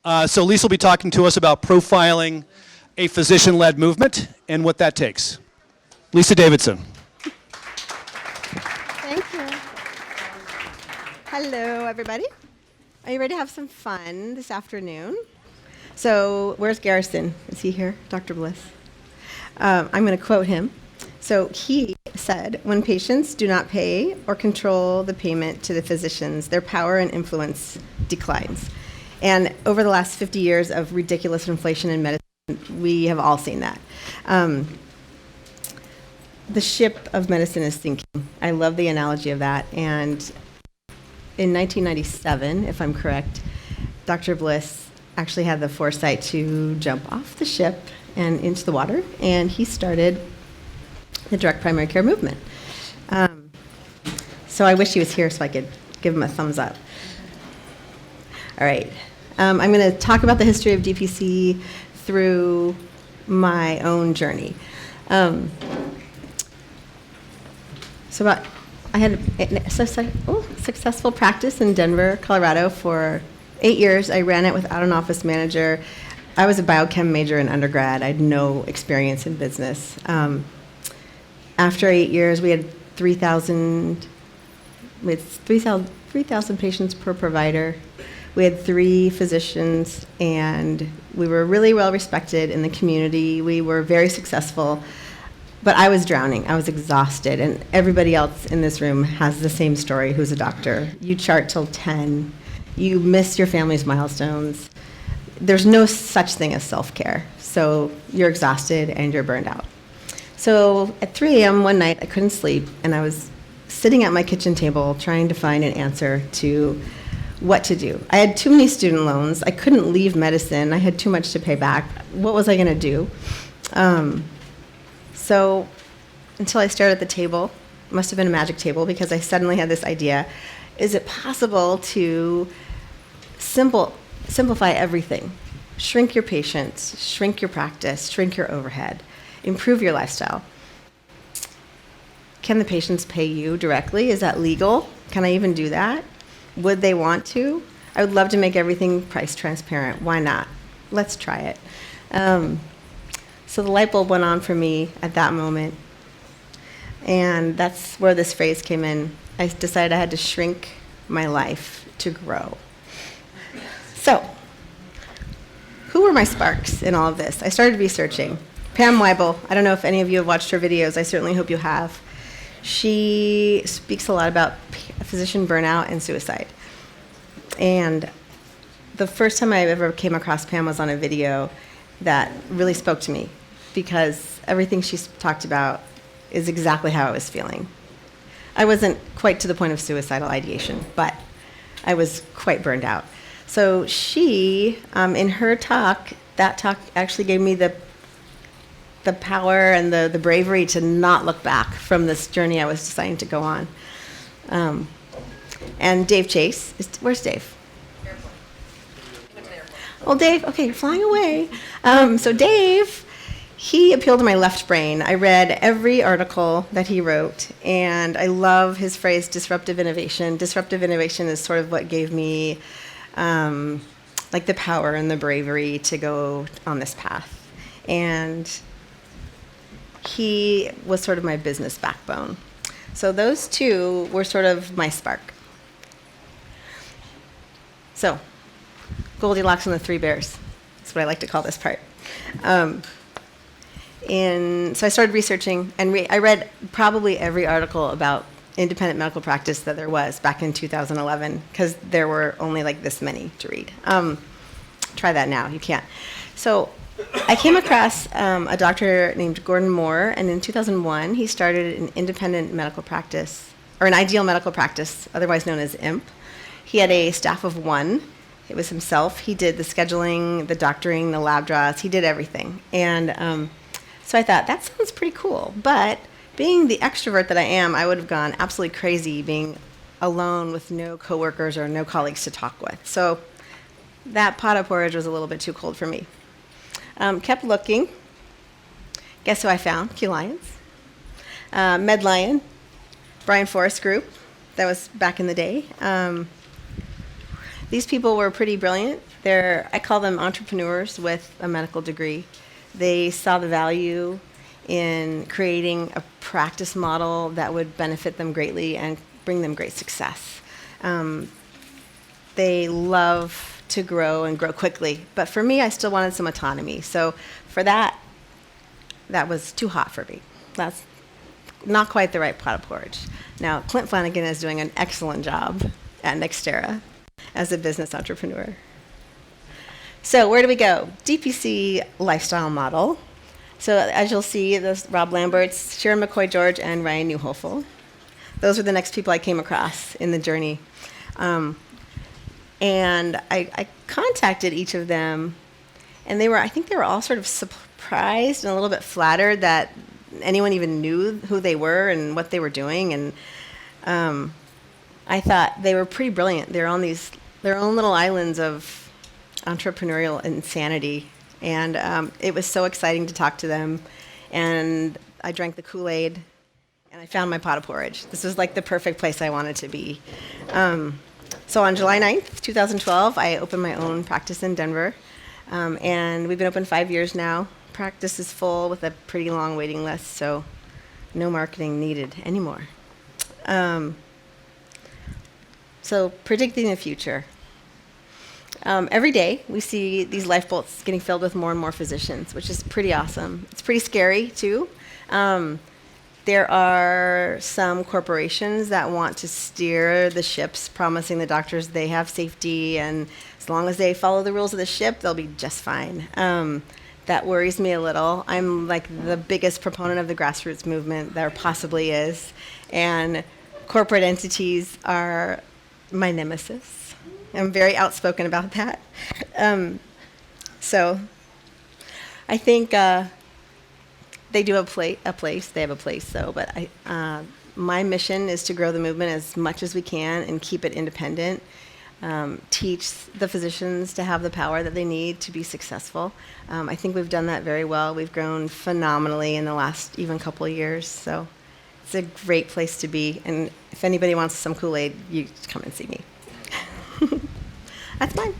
So Lisa will be talking to us about profiling a physician-led movement and what that takes. Lisa Davidson. Thank you. Hello, everybody. Are you ready to have some fun this afternoon? So where's Garrison? Is he here? Dr. Bliss. I'm going to quote him. So he said, when patients do not pay or control the payment to the physicians, their power and influence declines. And over the last 50 years of ridiculous inflation in medicine, we have all seen that. The ship of medicine is sinking. I love the analogy of that. And in 1997, if I'm correct, Dr. Bliss actually had the foresight to jump off the ship and into the water, and he started the direct primary care movement. So I wish he was here so I could give him a thumbs up. All right. I'm going to talk about the history of DPC through my own journey. I had a successful practice in Denver, Colorado for 8 years. I ran it without an office manager. I was a biochem major in undergrad. I had no experience in business. After 8 years, we had 3,000 patients per provider. We had 3 physicians, and we were really well respected in the community. We were very successful, but I was drowning. I was exhausted, and everybody else in this room has the same story who's a doctor. You chart till 10. You miss your family's milestones. There's no such thing as self-care. So you're exhausted and you're burned out. So at 3 a.m. one night, I couldn't sleep, and I was sitting at my kitchen table trying to find an answer to what to do. I had too many student loans. I couldn't leave medicine. I had too much to pay back. What was I going to do? So until I stared at the table, it must have been a magic table, because I suddenly had this idea. Is it possible to simplify everything? Shrink your patients, shrink your practice, shrink your overhead, improve your lifestyle. Can the patients pay you directly? Is that legal? Can I even do that? Would they want to? I would love to make everything price transparent. Why not? Let's try it. So the light bulb went on for me at that moment. And that's where this phrase came in. I decided I had to shrink my life to grow. So, who were my sparks in all of this? I started researching. Pam Weibel, I don't know if any of you have watched her videos. I certainly hope you have. She speaks a lot about physician burnout and suicide. And the first time I ever came across Pam was on a video that really spoke to me, because everything she talked about is exactly how I was feeling. I wasn't quite to the point of suicidal ideation, but I was quite burned out. So she, in her talk, that talk actually gave me the power and the bravery to not look back from this journey I was deciding to go on. And Dave Chase, where's Dave? Oh, Dave, okay, you're flying away. So Dave, he appealed to my left brain. I read every article that he wrote, and I love his phrase, disruptive innovation. Disruptive innovation is sort of what gave me like the power and the bravery to go on this path. And he was sort of my business backbone. So those two were sort of my spark. So, Goldilocks and the Three Bears. That's what I like to call this part. So I started researching, and I read probably every article about independent medical practice that there was back in 2011, because there were only like this many to read. Try that now, you can't. So I came across a doctor named Gordon Moore, and in 2001, he started an independent medical practice, or an ideal medical practice, otherwise known as IMP. He had a staff of 1. It was himself. He did the scheduling, the doctoring, the lab draws. He did everything. And so I thought, that sounds pretty cool. But being the extrovert that I am, I would have gone absolutely crazy being alone with no coworkers or no colleagues to talk with. So that pot of porridge was a little bit too cold for me. Kept looking. Guess who I found? Q Lions. MedLion, Brian Forrest Group. That was back in the day. These people were pretty brilliant. I call them entrepreneurs with a medical degree. They saw the value in creating a practice model that would benefit them greatly and bring them great success. They love to grow and grow quickly. But for me, I still wanted some autonomy. So for that was too hot for me. That's not quite the right pot of porridge. Now, Clint Flanagan is doing an excellent job at Nextera as a business entrepreneur. So where do we go? DPC lifestyle model. So as you'll see, there's Rob Lamberts, Sharon McCoy-George, and Ryan Newhofel. Those were the next people I came across in the journey. And I contacted each of them, and I think they were all sort of surprised and a little bit flattered that anyone even knew who they were and what they were doing. And I thought they were pretty brilliant. They're on their own little islands of entrepreneurial insanity. And it was so exciting to talk to them. And I drank the Kool-Aid, and I found my pot of porridge. This was like the perfect place I wanted to be. So on July 9th, 2012, I opened my own practice in Denver. And we've been open 5 years now. Practice is full with a pretty long waiting list, so no marketing needed anymore. So predicting the future. Every day we see these life bolts getting filled with more and more physicians, which is pretty awesome. It's pretty scary too. There are some corporations that want to steer the ships, promising the doctors they have safety, and as long as they follow the rules of the ship, they'll be just fine. That worries me a little. I'm like the biggest proponent of the grassroots movement there possibly is, and corporate entities are my nemesis. I'm very outspoken about that. So I think they do have a place. They have a place, though. But my mission is to grow the movement as much as we can and keep it independent. Teach the physicians to have the power that they need to be successful. I think we've done that very well. We've grown phenomenally in the last even couple of years. So it's a great place to be. And if anybody wants some Kool-Aid, you come and see me. That's mine.